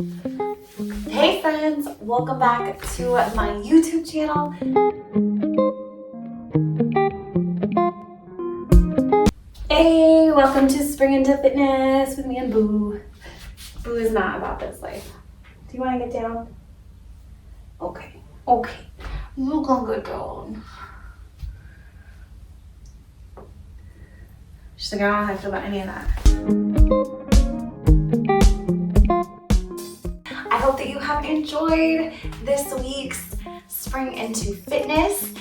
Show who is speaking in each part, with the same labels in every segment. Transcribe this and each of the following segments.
Speaker 1: Hey friends, welcome back to my YouTube channel. Hey, welcome to Spring Into Fitness with me and Boo. Boo is not about this life. Do you want to get down? Okay. We're gonna get down. She's like, I don't have to feel about any of that. I hope that you have enjoyed this week's Spring Into Fitness.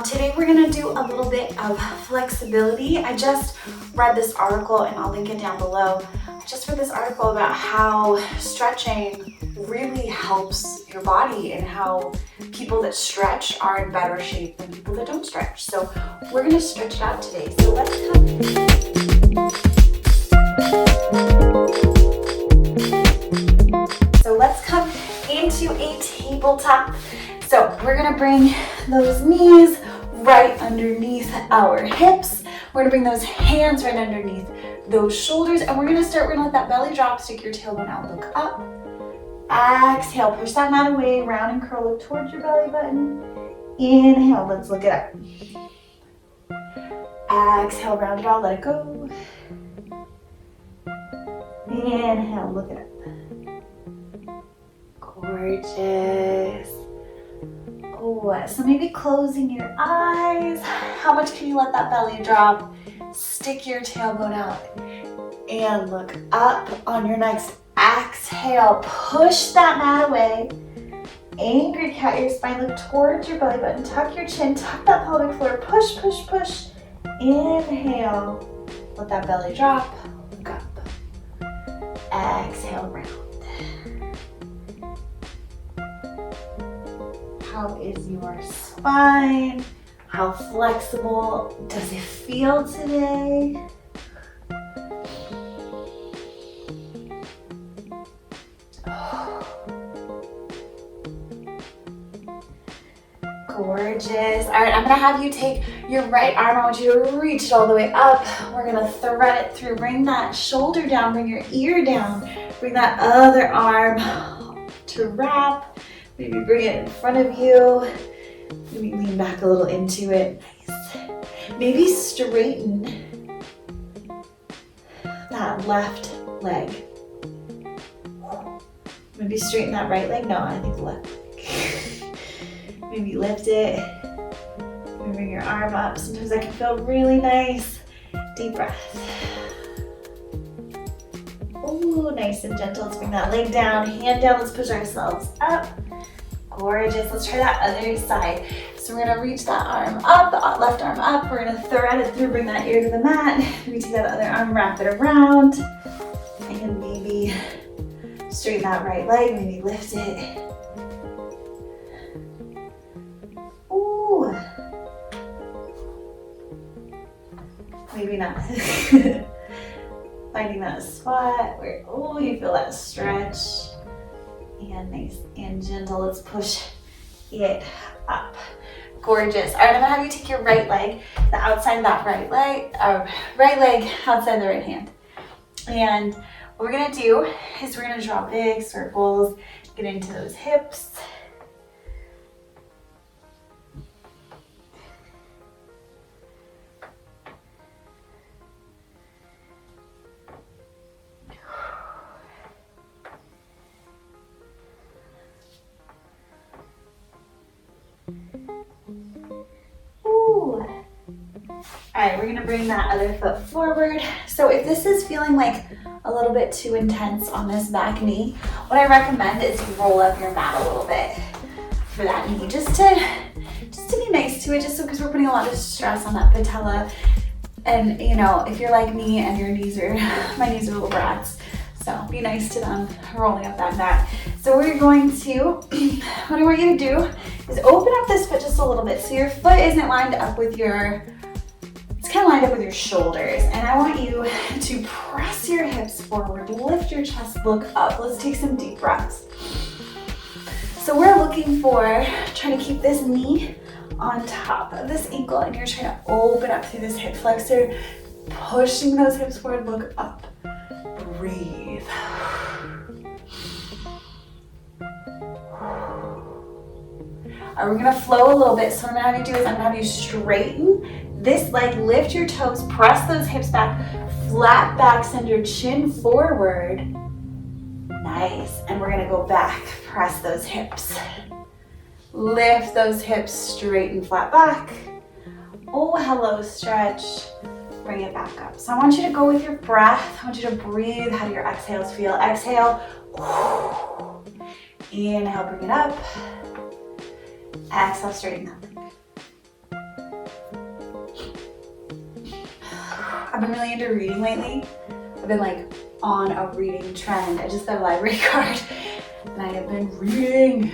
Speaker 1: Today we're gonna do a little bit of flexibility. I just read this article, and I'll link it down below. I just read this article about how stretching really helps your body and how people that stretch are in better shape than people that don't stretch. So we're gonna stretch it out today. So let's come into a tabletop. So we're gonna bring those knees right underneath our hips. We're gonna bring those hands right underneath those shoulders, and we're gonna let that belly drop, stick your tailbone out, look up. Exhale, push that mat away, round and curl, look towards your belly button. Inhale, let's look it up. Exhale, round it out, let it go. Inhale, look it up. Gorgeous. Oh, so maybe closing your eyes. How much can you let that belly drop? Stick your tailbone out and look up. On your next exhale, push that mat away. Angry cat your spine, look towards your belly button, tuck your chin, tuck that pelvic floor, push, push, push. Inhale, let that belly drop, look up. Exhale, round. How is your spine? How flexible does it feel today? Gorgeous. All right, I'm gonna have you take your right arm. I want you to reach it all the way up. We're gonna thread it through. Bring that shoulder down, bring your ear down. Bring that other arm to wrap. Maybe bring it in front of you. Maybe lean back a little into it. Nice. Maybe straighten that left leg. Maybe straighten that right leg. No, I think the left leg. Maybe lift it. Maybe bring your arm up. Sometimes that can feel really nice. Deep breath. Oh, nice and gentle. Let's bring that leg down, hand down. Let's push ourselves up. Gorgeous. Let's try that other side. So we're gonna reach that arm up, the left arm up. We're gonna thread it through, bring that ear to the mat. Maybe take that other arm, wrap it around. And maybe straighten that right leg, maybe lift it. Ooh. Maybe not. Finding that spot where, oh, you feel that stretch. And nice and gentle. Let's push it up. Gorgeous. All right, I'm gonna have you take your right leg, the outside of that right leg outside the right hand. And what we're gonna do is we're gonna draw big circles, get into those hips. Ooh. All right, we're gonna bring that other foot forward. So if this is feeling like a little bit too intense on this back knee, what I recommend is you roll up your mat a little bit for that knee, just to be nice to it, just so, because we're putting a lot of stress on that patella. And you know, if you're like me and your knees are, my knees are little brats, so be nice to them rolling up that mat. So we're going to, what I want you to do is open up this foot just a little bit. So your foot isn't lined up with your, it's kind of lined up with your shoulders. And I want you to press your hips forward, lift your chest, look up. Let's take some deep breaths. So we're looking for, trying to keep this knee on top of this ankle, and you're trying to open up through this hip flexor, pushing those hips forward, look up, breathe. We're gonna flow a little bit. So what I'm gonna have you do is I'm gonna have you straighten this leg, lift your toes, press those hips back, flat back, send your chin forward. Nice. And we're gonna go back, press those hips. Lift those hips straight and flat back. Oh, hello, stretch. Bring it back up. So I want you to go with your breath. I want you to breathe. How do your exhales feel? Exhale. Inhale, bring it up. Exhale, straighten that leg. I've been really into reading lately. I've been like on a reading trend. I just got a library card and I have been reading.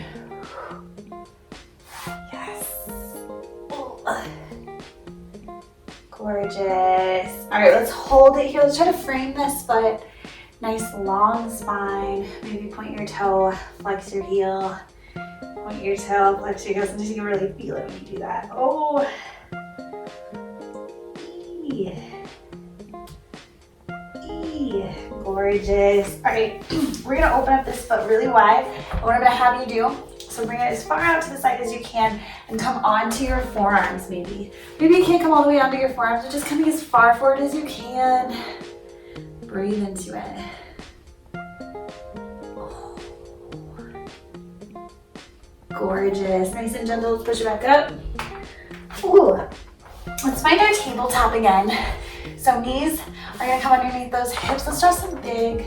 Speaker 1: Yes. Gorgeous. All right, let's hold it here. Let's try to frame this foot. Nice long spine. Maybe point your toe, flex your heel. Point your toe, flex your heel. Sometimes you can really feel it when you do that. Oh. Gorgeous. All right, we're gonna open up this foot really wide. And what I'm gonna have you do, so bring it as far out to the side as you can and come onto your forearms maybe. Maybe you can't come all the way onto your forearms, but just coming as far forward as you can. Breathe into it. Oh. Gorgeous. Nice and gentle. Let's push it back up. Ooh. Let's find our tabletop again. So knees are gonna come underneath those hips. Let's draw some big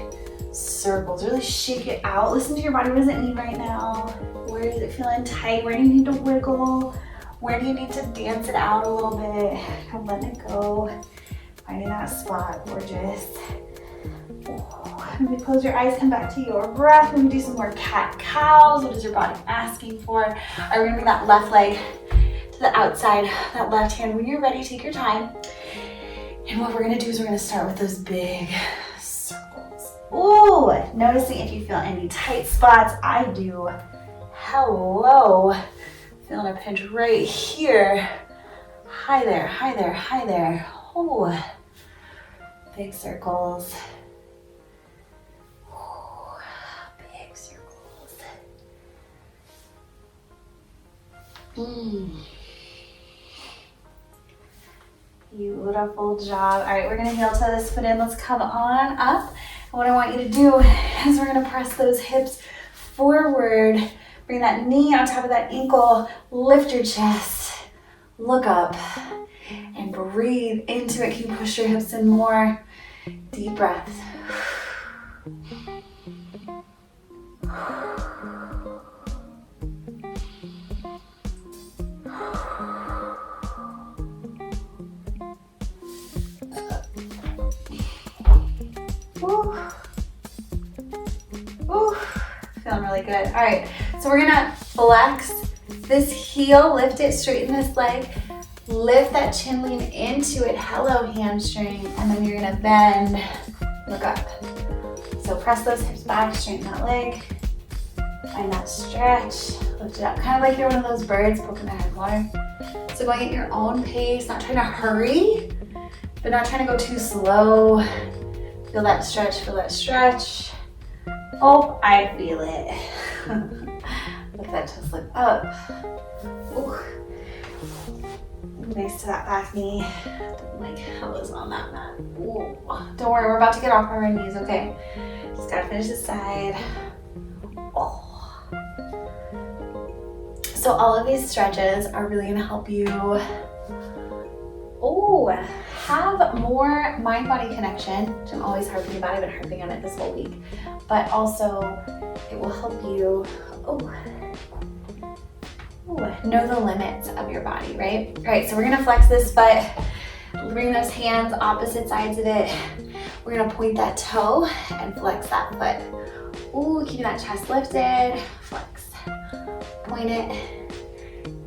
Speaker 1: circles. Really shake it out. Listen to your body. What does it need right now? Where is it feeling tight? Where do you need to wiggle? Where do you need to dance it out a little bit? Kind of letting it go. Finding that spot. Gorgeous. Maybe close your eyes, come back to your breath. Maybe do some more cat-cows. What is your body asking for? All right, we're gonna bring that left leg to the outside, that left hand. When you're ready, take your time. And what we're gonna do is we're gonna start with those big circles. Ooh, noticing if you feel any tight spots. I do. Hello. Feeling a pinch right here. Hi there, hi there, hi there. Oh, big circles. Big circles. Beautiful job. All right, we're gonna heel toe this foot in. Let's come on up. And what I want you to do is we're gonna press those hips forward. Bring that knee on top of that ankle. Lift your chest. Look up and breathe into it. Can you push your hips in more? Deep breath. Woo. Woo. Feeling really good. All right, so we're gonna flex this heel, lift it, straighten this leg, lift that chin, lean into it, hello hamstring, and then you're gonna bend, look up. So press those hips back, straighten that leg, find that stretch, lift it up, kind of like you're one of those birds poking their head in water. So going at your own pace, not trying to hurry, but not trying to go too slow. Feel that stretch, feel that stretch. Oh, I feel it. Lift that chest, look up. Ooh. Nice to that back knee. Like elbows on that mat. Ooh. Don't worry, we're about to get off our knees, okay? Just gotta finish this side. Oh. So all of these stretches are really gonna help you have more mind-body connection, which I'm always harping about. I've been harping on it this whole week. But also, it will help you know the limits of your body, right? All right, so we're gonna flex this foot. Bring those hands opposite sides of it. We're gonna point that toe and flex that foot. Ooh, keeping that chest lifted. Flex. Point it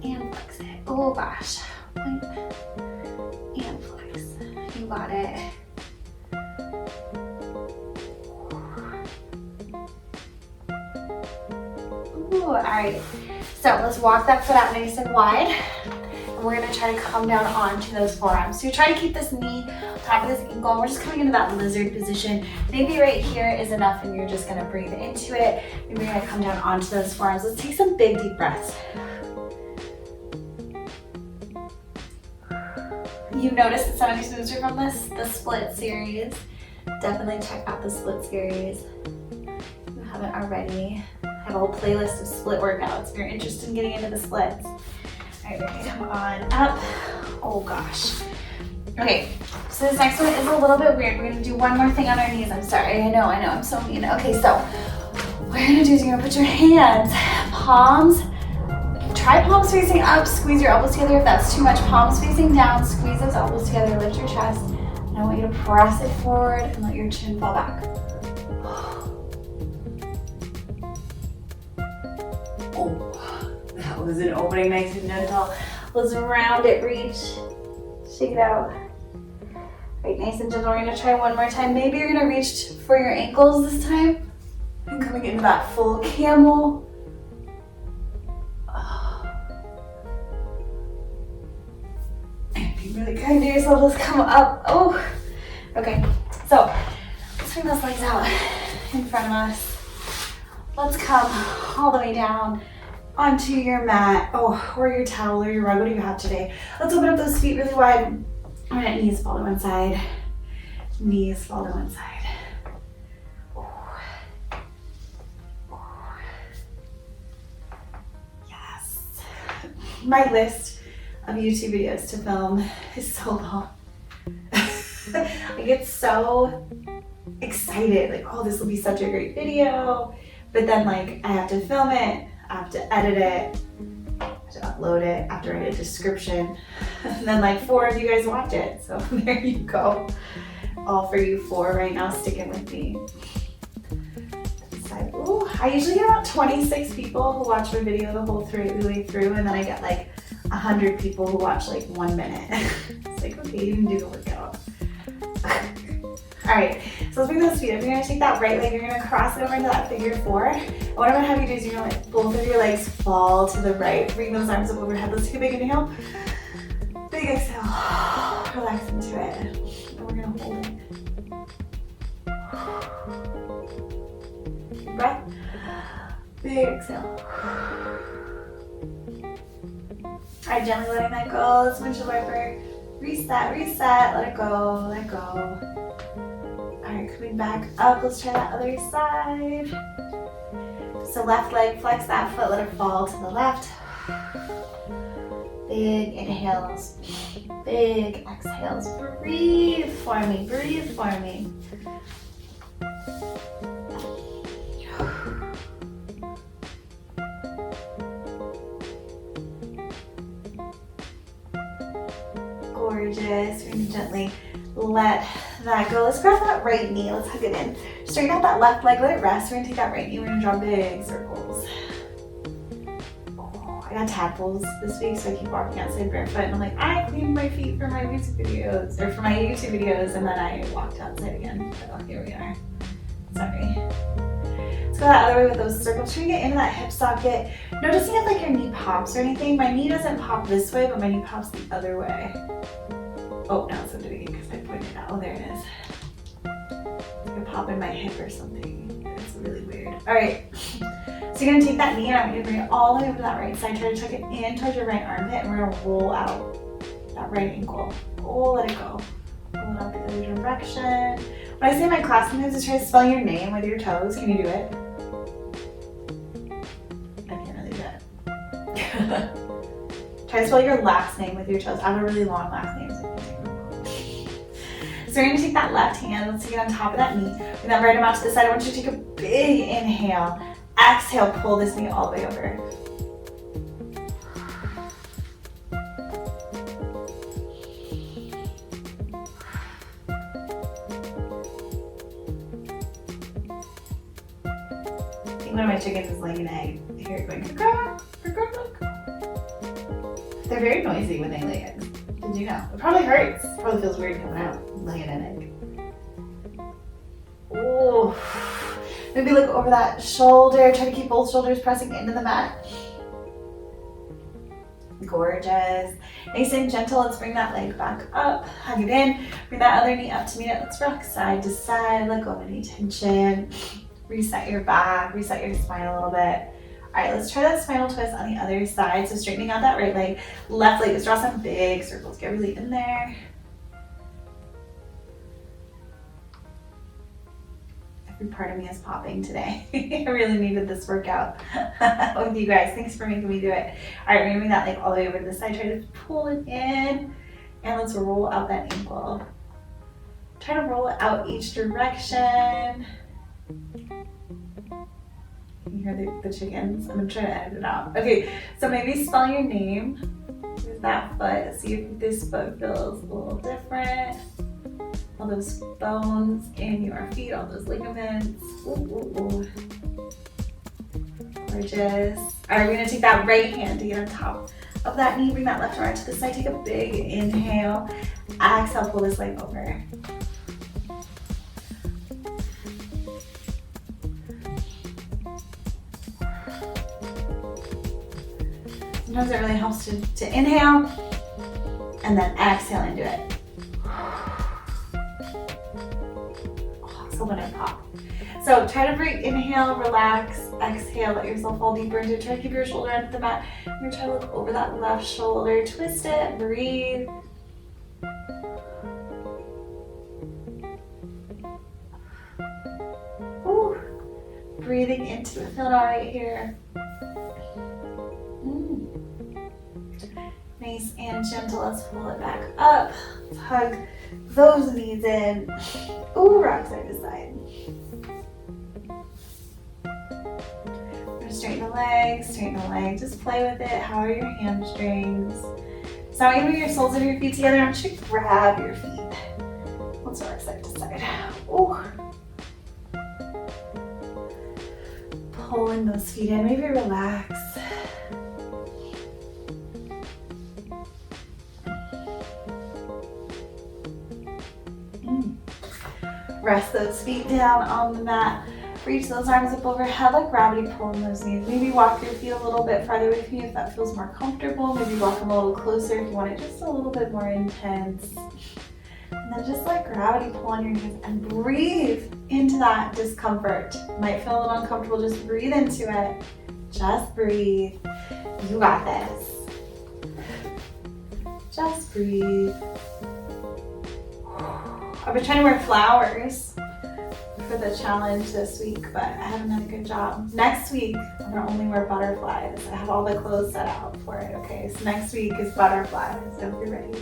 Speaker 1: and flex it. Oh gosh. Point and flex. You got it. Ooh, all right. So let's walk that foot out nice and wide. And we're gonna try to come down onto those forearms. So you try to keep this knee on top of this ankle. We're just coming into that lizard position. Maybe right here is enough and you're just gonna breathe into it. Maybe you're gonna come down onto those forearms. Let's take some big deep breaths. you noticed that some of these moves are from the split series, definitely check out the split series if you haven't already. I have a whole playlist of split workouts if you're interested in getting into the splits. All right, we're gonna come on up. Oh gosh. Okay, so this next one is a little bit weird. We're gonna do one more thing on our knees. I'm sorry, I know, I'm so mean. Okay, so what you're gonna do is you're gonna put your hands, palms, try palms facing up, squeeze your elbows together if that's too much. Palms facing down, squeeze those elbows together, lift your chest. And I want you to press it forward and let your chin fall back. Oh, that was an opening, nice and gentle. Let's round it, reach, shake it out. All right, nice and gentle. We're gonna try one more time. Maybe you're gonna reach for your ankles this time. And coming into that full camel. Be really kind to yourself. Let's come up. Oh, okay. So let's bring those legs out in front of us. Let's come all the way down onto your mat. Oh, or your towel or your rug. What do you have today? Let's open up those feet really wide. All right, knees fall to one side. Knees fall to one side. Yes. My list of YouTube videos to film is so long. I get so excited, like, oh, this will be such a great video. But then, like, I have to film it, I have to edit it, I have to upload it, I have to write a description. And then, like, 4 of you guys watch it. So there you go. All for you 4 right now, sticking with me. Ooh, I usually get about 26 people who watch my video the whole way through, and then I get like 100 people who watch like 1 minute. It's like, okay, you didn't do the workout. All right, so let's bring those feet up. You're gonna take that right leg, you're gonna cross it over into that figure 4. And what I'm gonna have you do is you're gonna let both of your legs fall to the right. Bring those arms up overhead. Let's take a big inhale. Big exhale. Relax into it. And we're gonna hold it. Big breath. Big exhale. All right, gently letting that go. Let's windshield wiper. Reset, reset, let it go, let go. All right, coming back up. Let's try that other side. So left leg, flex that foot, let it fall to the left. Big inhales, big exhales. Breathe for me, breathe for me. Gorgeous. We're gonna gently let that go. Let's grab that right knee. Let's hug it in. Straighten out that left leg. Let it rest. We're gonna take that right knee. We're gonna draw big circles. Oh, I got tadpoles this week, so I keep walking outside barefoot. And I'm like, I cleaned my feet for my music videos or for my YouTube videos, and then I walked outside again. Oh, here we are. Sorry. Let's go that other way with those circles. Try to get into that hip socket. Noticing if like your knee pops or anything. My knee doesn't pop this way, but my knee pops the other way. Oh, now it's doing it because I pointed out. Oh, there it is. Like a pop in my hip or something. It's really weird. All right. So you're gonna take that knee and I want you to bring it all the way over to that right side. Try to tuck it in towards your right armpit, and we're gonna roll out that right ankle. Oh, let it go. Roll it out the other direction. When I say my class moves is try to spell your name with your toes. Can you do it? I can't really do it. Try to spell your last name with your toes. I have a really long last name. So we're gonna take that left hand, let's take it on top of that knee. And then right out to the side, I want you to take a big inhale. Exhale, pull this knee all the way over. I think one of my chickens is laying an egg. I hear it going, they're very noisy when they lay eggs. Did you know? It probably hurts. It probably feels weird coming out, laying an egg. Oh, maybe look over that shoulder. Try to keep both shoulders pressing into the mat. Gorgeous. Nice and gentle. Let's bring that leg back up. Hug it in. Bring that other knee up to meet it. Let's rock side to side. Let go of any tension. Reset your back. Reset your spine a little bit. All right, let's try that spinal twist on the other side. So straightening out that right leg. Left leg, let's draw some big circles. Get really in there. Every part of me is popping today. I really needed this workout with you guys. Thanks for making me do it. All right, we're gonna bring that leg all the way over to the side. Try to pull it in, and let's roll out that ankle. Try to roll it out each direction. You hear the chickens? I'm gonna try to edit it out. Okay, so maybe spell your name with that foot. See if this foot feels a little different. All those bones in your feet, all those ligaments. Ooh, ooh, ooh. Gorgeous. All right, we're gonna take that right hand to get on top of that knee. Bring that left arm to the side. Take a big inhale. Exhale, pull this leg over. Sometimes it really helps to inhale and then exhale into it. When I pop. So try to breathe, inhale, relax, exhale, let yourself fall deeper into it. Try to keep your shoulder under the mat. You're gonna try to look over that left shoulder, twist it, breathe. Ooh. Breathing into it, feel it all right here. Nice and gentle, let's pull it back up. Let's hug those knees in. Ooh, rock side to side. We're gonna straighten the leg, just play with it. How are your hamstrings? So now you bring your soles of your feet together. I want you to grab your feet. Let's rock side to side. Ooh. Pulling those feet in, maybe relax. Rest those feet down on the mat. Reach those arms up overhead, let gravity pull in those knees. Maybe walk your feet a little bit farther away from you if that feels more comfortable. Maybe walk them a little closer if you want it just a little bit more intense. And then just let gravity pull on your knees and breathe into that discomfort. Might feel a little uncomfortable, just breathe into it. Just breathe. You got this. Just breathe. I've been trying to wear flowers for the challenge this week, but I haven't done a good job. Next week, I'm gonna only wear butterflies. I have all the clothes set out for it, okay? So next week is butterflies, so be ready.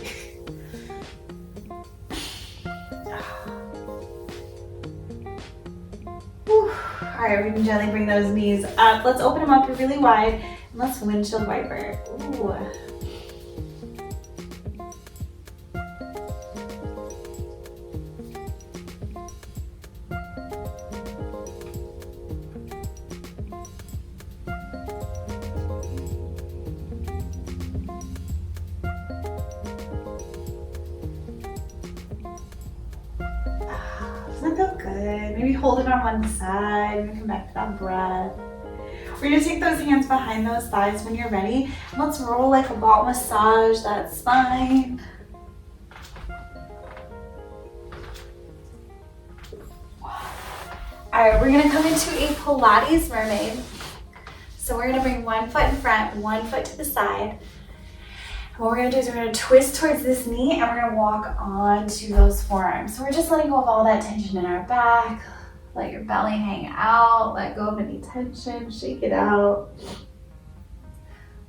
Speaker 1: All right, we can gently bring those knees up. Let's open them up really wide, and let's windshield wiper. Ooh. Doesn't it feel good? Maybe hold it on one side, maybe come back to that breath. We're gonna take those hands behind those thighs when you're ready. And let's roll like a ball, massage that spine. All right, we're gonna come into a Pilates mermaid. So we're gonna bring one foot in front, one foot to the side. What we're gonna do is we're gonna twist towards this knee and we're gonna walk onto those forearms. So we're just letting go of all that tension in our back. Let your belly hang out, let go of any tension, shake it out.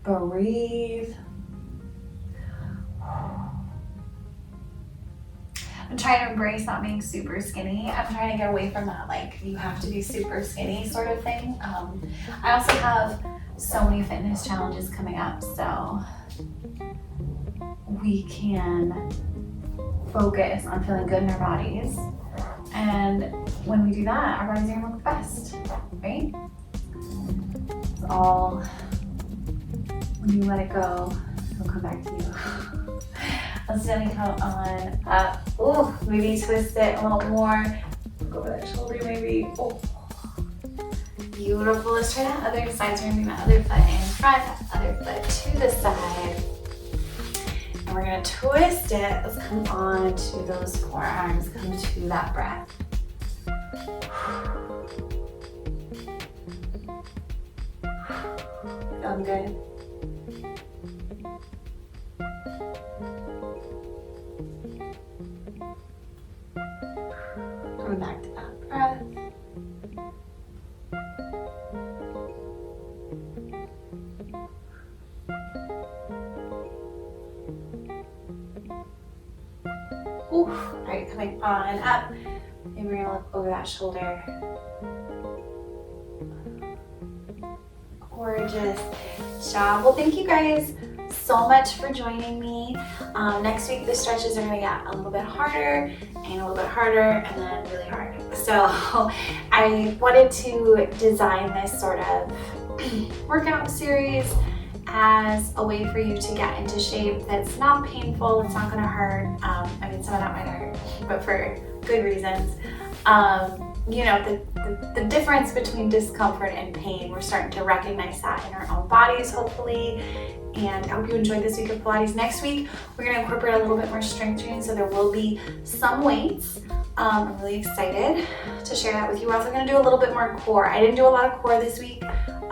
Speaker 1: Breathe. I'm trying to embrace not being super skinny. I'm trying to get away from that, like, you have to be super skinny sort of thing. I also have so many fitness challenges coming up, so we can focus on feeling good in our bodies. And when we do that, our bodies are gonna look best, right? It's all, when you let it go, it'll come back to you. Let's gently come on up. Ooh, maybe twist it a little more. Look over that shoulder maybe. Oh, beautiful. Let's try that other side. So we're gonna bring that other foot in front, that other foot to the side. And we're gonna twist it. Let's come on to those forearms. Come to that breath. Feeling good? Coming back to that breath. Ooh. All right, coming on up. And we're gonna look over that shoulder. Gorgeous job. Well, thank you guys so much for joining me. Next week, the stretches are gonna get a little bit harder and a little bit harder and then really hard. So I wanted to design this sort of workout series as a way for you to get into shape that's not painful, it's not gonna hurt. I mean, some of that might hurt, but for good reasons. You know, the difference between discomfort and pain, we're starting to recognize that in our own bodies, hopefully. And I hope you enjoyed this week of Pilates. Next week, we're gonna incorporate a little bit more strength training, so there will be some weights. I'm really excited to share that with you. We're also gonna do a little bit more core. I didn't do a lot of core this week.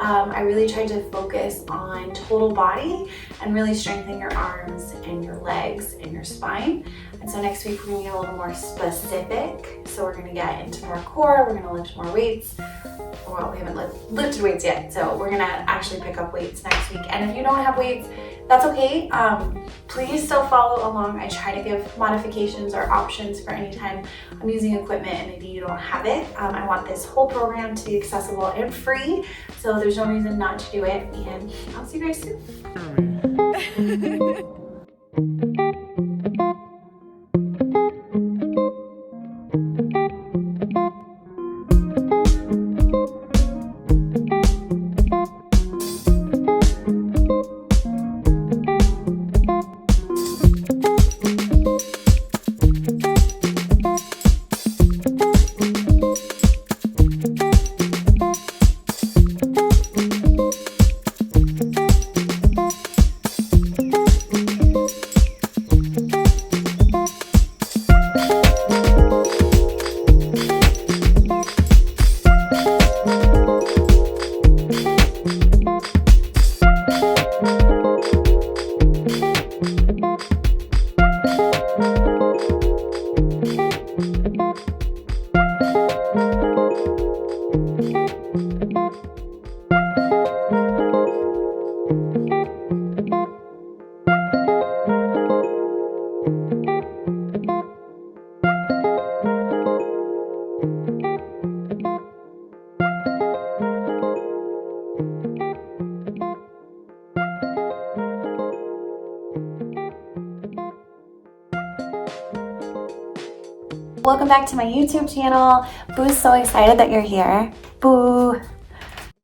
Speaker 1: I really tried to focus on total body and really strengthen your arms and your legs and your spine. And so next week we're gonna get a little more specific. So we're gonna get into more core, we're gonna lift more weights. Well, we haven't lifted weights yet, so we're gonna actually pick up weights next week. And if you don't have weights, that's okay. Please still follow along. I try to give modifications or options for any time I'm using equipment and maybe you don't have it. I want this whole program to be accessible and free, so there's no reason not to do it. And I'll see you guys soon. Welcome back to my YouTube channel. Boo's so excited that you're here. Boo!